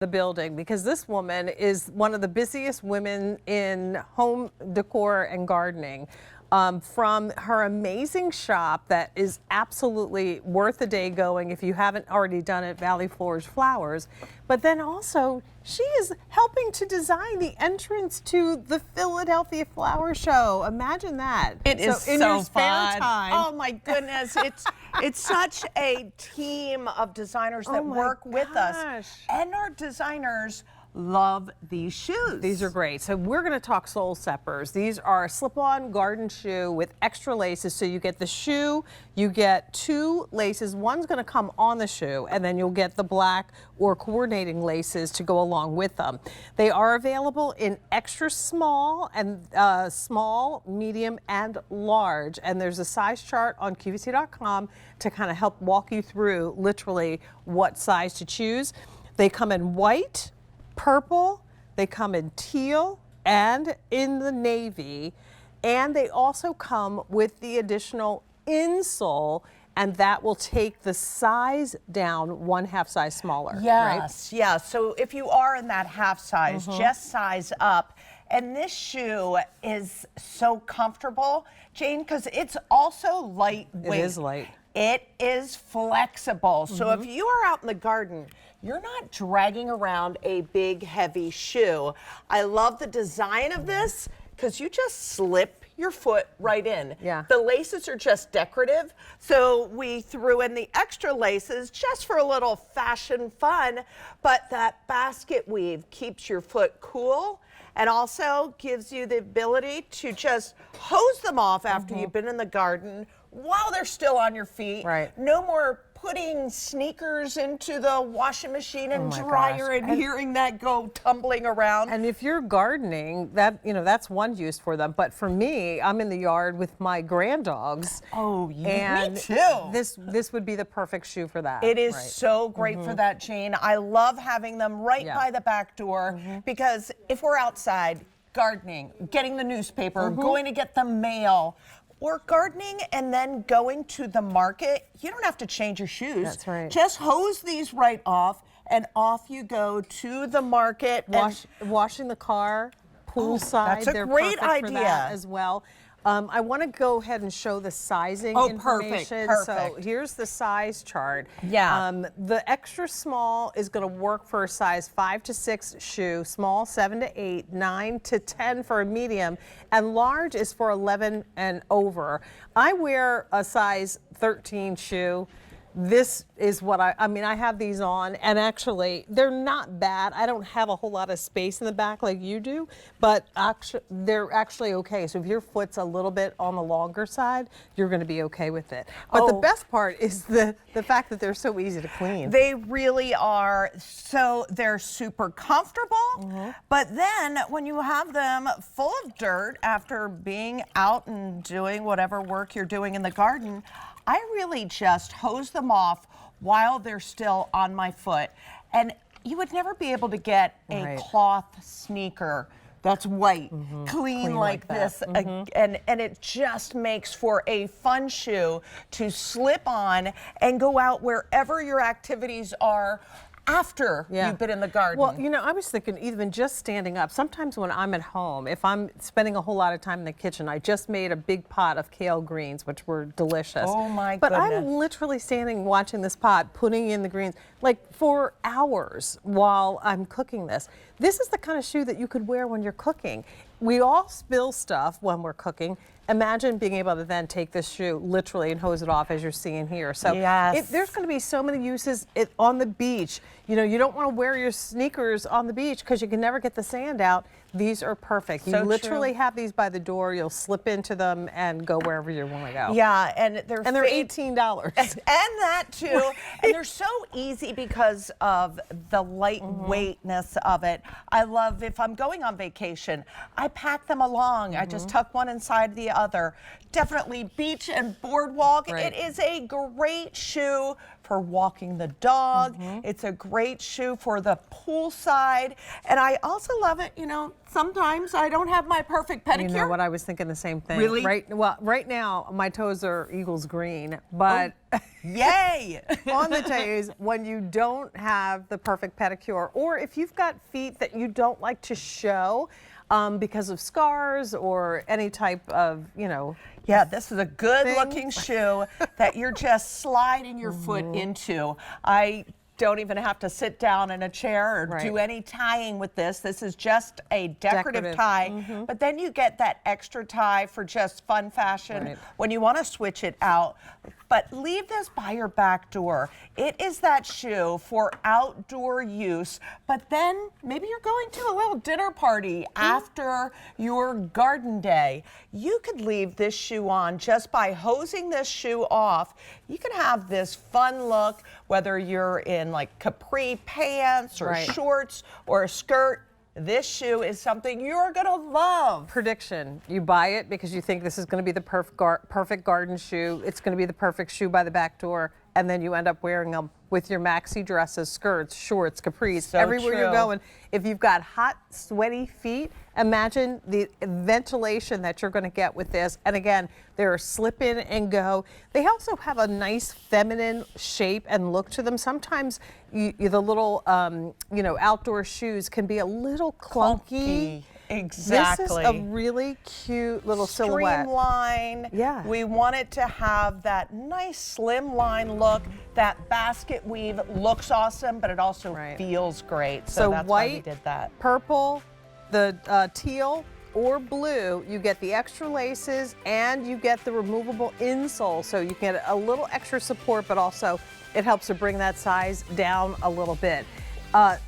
the building because this woman is one of the busiest women in home decor and gardening. From her amazing shop that is absolutely worth a day going if you haven't already done it, Valley Floors Flowers. But then also, she is helping to design the entrance to the Philadelphia Flower Show. Imagine that. It is in so your spare fun. time. Oh my goodness, it's such a team of designers that work with us, and our designers love these shoes. These are great. So we're going to talk Soul Steppers. These are a slip-on garden shoe with extra laces. So you get the shoe, you get 2 laces. One's going to come on the shoe, and then you'll get the black or coordinating laces to go along with them. They are available in extra small and small, medium, and large. And there's a size chart on QVC.com to kind of help walk you through literally what size to choose. They come in white, purple, they come in teal and in the navy, and they also come with the additional insole, and that will take the size down 1/2 size smaller. Yes, right? Yeah. So if you are in that half size, just size up. And this shoe is so comfortable, Jane, because it's also lightweight. It is light. It is flexible. So if you are out in the garden, you're not dragging around a big, heavy shoe. I love the design of this because you just slip your foot right in. Yeah. The laces are just decorative, so we threw in the extra laces just for a little fashion fun, but that basket weave keeps your foot cool and also gives you the ability to just hose them off after you've been in the garden while they're still on your feet. Right. No more putting sneakers into the washing machine and dryer and hearing that go tumbling around. And if you're gardening, that's one use for them. But for me, I'm in the yard with my granddogs. Oh, and me too. This would be the perfect shoe for that. It is so great for that, Jane. I love having them right by the back door because if we're outside gardening, getting the newspaper, going to get the mail, or gardening and then going to the market, you don't have to change your shoes. That's right. Just hose these right off, and off you go to the market. Washing the car, poolside. That's a great perfect for that idea as well. I want to go ahead and show the sizing information. Perfect. So here's the size chart. Yeah. The extra small is going to work for a size 5 to 6 shoe, small 7 to 8, 9 to 10 for a medium, and large is for 11 and over. I wear a size 13 shoe. This is what I have these on, and actually they're not bad. I don't have a whole lot of space in the back like you do, but they're actually okay. So if your foot's a little bit on the longer side, you're going to be okay with it. But the best part is the fact that they're so easy to clean. They really are. So they're super comfortable, but then when you have them full of dirt after being out and doing whatever work you're doing in the garden, I really just hose them off while they're still on my foot. And you would never be able to get a cloth sneaker that's white, clean like this. And it just makes for a fun shoe to slip on and go out wherever your activities are after you've been in the garden. Well, I was thinking even just standing up. Sometimes when I'm at home, if I'm spending a whole lot of time in the kitchen, I just made a big pot of kale greens, which were delicious. Oh my But goodness. I'm literally standing watching this pot, putting in the greens, like for hours while I'm cooking this. This is the kind of shoe that you could wear when you're cooking. We all spill stuff when we're cooking. Imagine being able to then take this shoe literally and hose it off as you're seeing here. So there's going to be so many uses on the beach. You don't want to wear your sneakers on the beach because you can never get the sand out. These are perfect. You literally have these by the door. You'll slip into them and go wherever you want to go. Yeah, and they're $18. And that too. And they're so easy because of the lightweightness of it. I love, if I'm going on vacation, I pack them along. I just tuck one inside the other. Definitely beach and boardwalk. It is a great shoe for walking the dog. It's a great great shoe for the poolside. And I also love it, sometimes I don't have my perfect pedicure. You know what, I was thinking the same thing. Really? Right now, my toes are Eagles green, but Yay! on the days when you don't have the perfect pedicure, or if you've got feet that you don't like to show because of scars or any type of, Yeah, this is a good looking shoe that you're just sliding your foot into. I don't even have to sit down in a chair or do any tying with this. This is just a decorative tie, but then you get that extra tie for just fun fashion when you want to switch it out. But leave this by your back door. It is that shoe for outdoor use, but then maybe you're going to a little dinner party after your garden day. You could leave this shoe on just by hosing this shoe off. You can have this fun look, whether you're in like capri pants or shorts or a skirt. This shoe is something you're gonna love. Prediction, you buy it because you think this is gonna be the perfect garden shoe. It's gonna be the perfect shoe by the back door, and then you end up wearing them with your maxi dresses, skirts, shorts, capris, everywhere you're going. If you've got hot, sweaty feet, imagine the ventilation that you're gonna get with this. And again, they're slip in and go. They also have a nice feminine shape and look to them. Sometimes the little, outdoor shoes can be a little clunky. Exactly. This is a really cute little silhouette. Streamline. Yeah. We want it to have that nice slim line look. That basket weave looks awesome, but it also feels great. So that's why we did that. Purple, the teal, or blue, you get the extra laces and you get the removable insole. So you get a little extra support, but also it helps to bring that size down a little bit.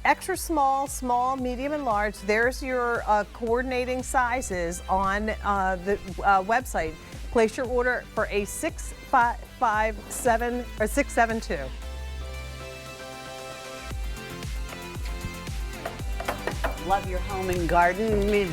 Extra small, small, medium, and large. There's your coordinating sizes on the website. Place your order for a 657 or 672. Love your home and garden, Ms.